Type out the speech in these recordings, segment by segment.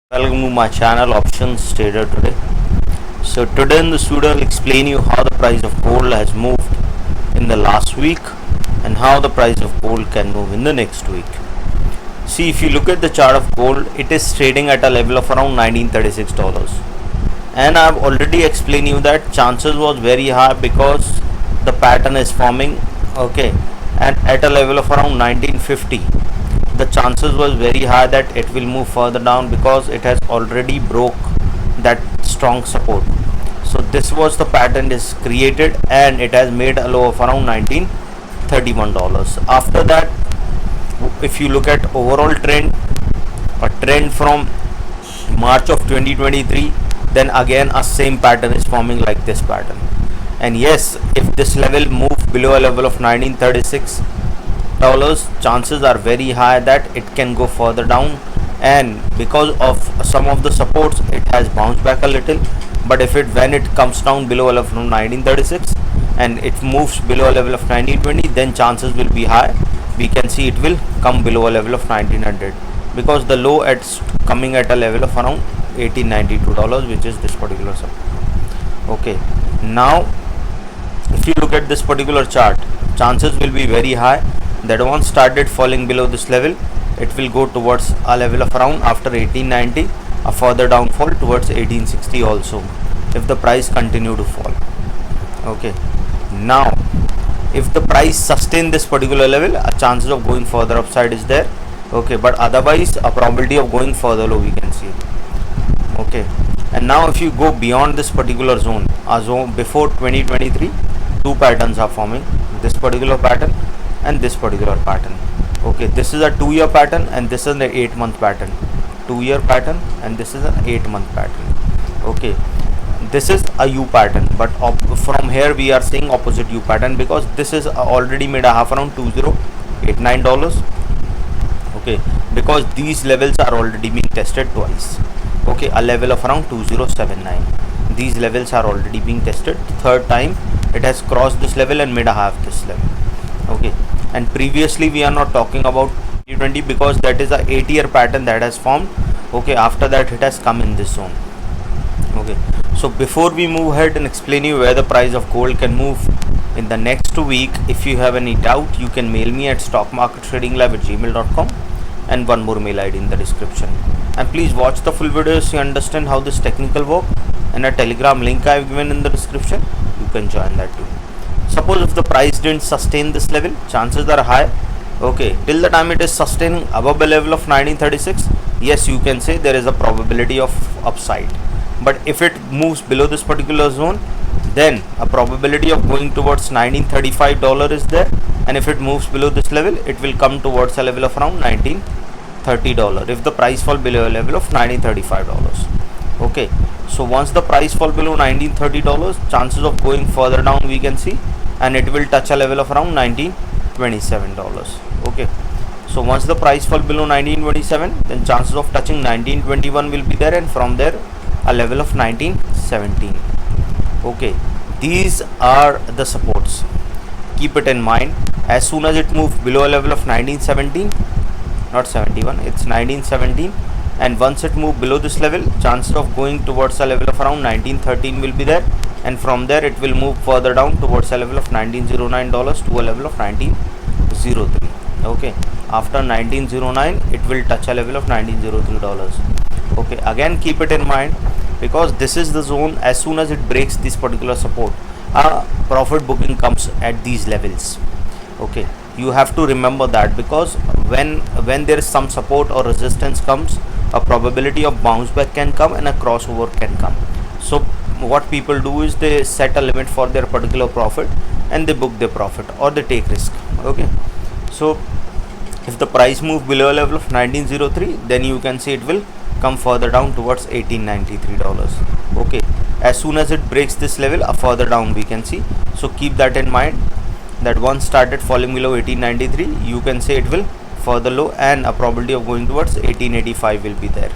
Welcome to my channel Options Trader today. So today in this video I'll explain you how the price of gold has moved in the last week and how the price of gold can move in the next week. See, if you look at the chart of gold, it is trading at a level of around $1936, and I've already explained you that chances was very high because the pattern is forming, okay, and at a level of around 1950 the chances was very high that it will move further down because it has already broke that strong support. So this was the pattern is created and it has made a low of around $1931. After that, if you look at overall trend, a trend from March of 2023, then again a same pattern is forming like this pattern. And yes, if this level moves below a level of 1936 dollars, chances are very high that it can go further down, and because of some of the supports it has bounced back a little. But if it when it comes down below a level of 1936 and it moves below a level of 1920, then chances will be high we can see it will come below a level of 1900 because the low at coming at a level of around $1892, which is this particular support. Okay, now if you look at this particular chart, chances will be very high that once started falling below this level, it will go towards a level of around after 1890, a further downfall towards 1860 also if the price continue to fall. Okay, now if the price sustain this particular level, a chances of going further upside is there. Okay, but otherwise a probability of going further low we can see. Okay, and now if you go beyond this particular zone, a zone before 2023, two patterns are forming, this particular pattern and this particular pattern. Okay, this is a 2-year pattern and this is an 8-month pattern. 2-year pattern and this is an 8-month pattern. Okay, this is a U pattern, but from here we are seeing opposite U pattern because this is already made a half around $2089. Okay, because these levels are already being tested twice. Okay, a level of around 2079, these levels are already being tested. Third time it has crossed this level and made a half this level. Okay, and previously we are not talking about 2020 because that is a 8-year pattern that has formed. Okay, after that it has come in this zone. Okay, so before we move ahead and explain you where the price of gold can move in the next week, if you have any doubt you can mail me at stockmarkettradinglab@gmail.com, and one more mail ID in the description. And please watch the full video so you understand how this technical work, and a telegram link I have given in the description, you can join that too. Suppose if the price didn't sustain this level, chances are high, okay, till the time it is sustaining above the level of 1936, yes, you can say there is a probability of upside. But if it moves below this particular zone, then a probability of going towards $1935 is there, and if it moves below this level, it will come towards a level of around $1930 if the price fall below a level of $1935. Okay, so once the price fall below $1930, chances of going further down we can see, and it will touch a level of around $1927. Okay, so once the price fall below 1927, then chances of touching 1921 will be there, and from there a level of 1917. Okay, these are the supports, keep it in mind. As soon as it moves below a level of 1917, not 71, it's 1917, and once it moves below this level, chances of going towards a level of around 1913 will be there, and from there it will move further down towards a level of $1909 to a level of 1903. Okay, after 1909 it will touch a level of $1903. Okay, again keep it in mind because this is the zone. As soon as it breaks this particular support, a profit booking comes at these levels. Okay, you have to remember that because when there is some support or resistance comes, a probability of bounce back can come and a crossover can come. So what people do is they set a limit for their particular profit and they book their profit or they take risk. Okay, so if the price move below a level of 1903, then you can see it will come further down towards $1893. Okay, as soon as it breaks this level, a further down we can see. So keep that in mind that once started falling below 1893, you can say it will further low, and a probability of going towards 1885 will be there.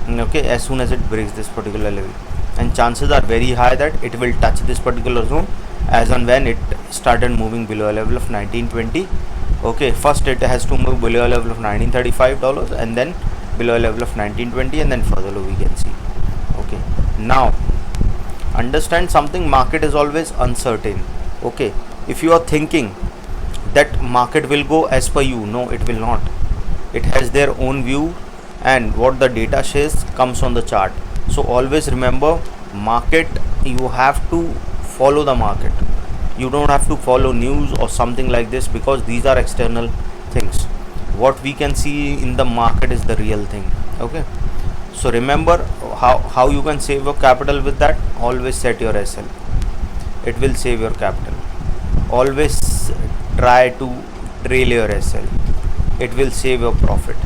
Okay, as soon as it breaks this particular level, and chances are very high that it will touch this particular zone as and when it started moving below a level of 1920. Okay, first it has to move below a level of $1935, and then below a level of 1920, and then further low we can see. Okay, now understand something, market is always uncertain. Okay, if you are thinking that market will go as per you, no, it will not. It has their own view, and what the data says comes on the chart. So always remember, market, you have to follow the market. You don't have to follow news or something like this, because these are external things. What we can see in the market is the real thing. Okay, so remember how you can save your capital with that. Always set your SL, it will save your capital. Always try to trail your SL, it will save your profit.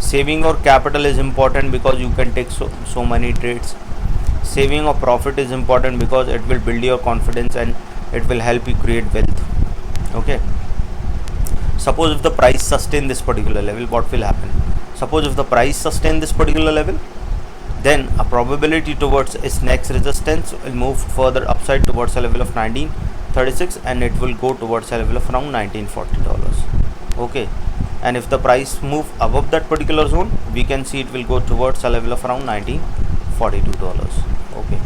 Saving your capital is important because you can take so many trades. Saving your profit is important because it will build your confidence and it will help you create wealth. Okay, suppose if the price sustain this particular level, what will happen? Suppose if the price sustain this particular level, then a probability towards its next resistance will move further upside towards a level of 1936, and it will go towards a level of around $1940. Okay, and if the price move above that particular zone, we can see it will go towards a level of around $1942. Okay,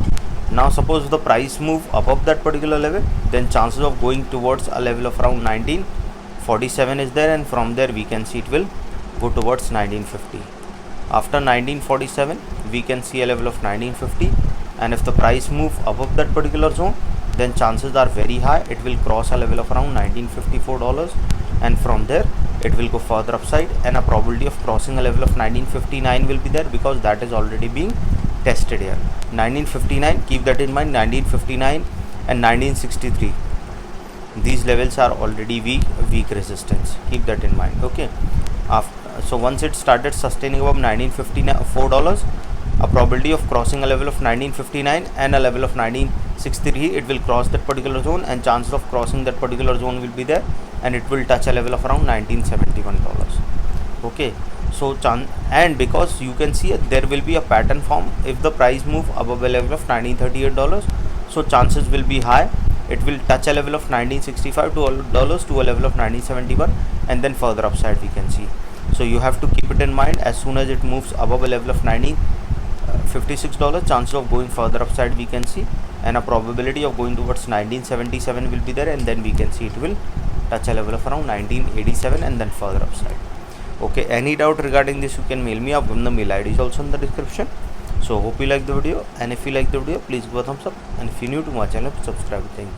now suppose the price move above that particular level, then chances of going towards a level of around 1947 is there, and from there we can see it will go towards 1950. After 1947 we can see a level of 1950, and if the price move above that particular zone, then chances are very high it will cross a level of around $1954, and from there it will go further upside, and a probability of crossing a level of 1959 will be there, because that is already being tested here. 1959, keep that in mind, 1959 and 1963, these levels are already weak resistance, keep that in mind. Okay, so once it started sustaining above $1954, a probability of crossing a level of 1959 and a level of 1963, it will cross that particular zone, and chances of crossing that particular zone will be there, and it will touch a level of around $1971. Okay, so and because you can see there will be a pattern form if the price move above a level of $1938, so chances will be high it will touch a level of $1965 to a level of 1971, and then further upside we can see. So you have to keep it in mind, as soon as it moves above a level of $1956, chances of going further upside we can see, and a probability of going towards 1977 will be there, and then we can see it will touch a level of around 1987 and then further upside. Okay, any doubt regarding this, you can mail me up. The mail ID is also in the description. So hope you like the video, and if you like the video, please give a thumbs up, and if you're new to my channel, subscribe. Thank you.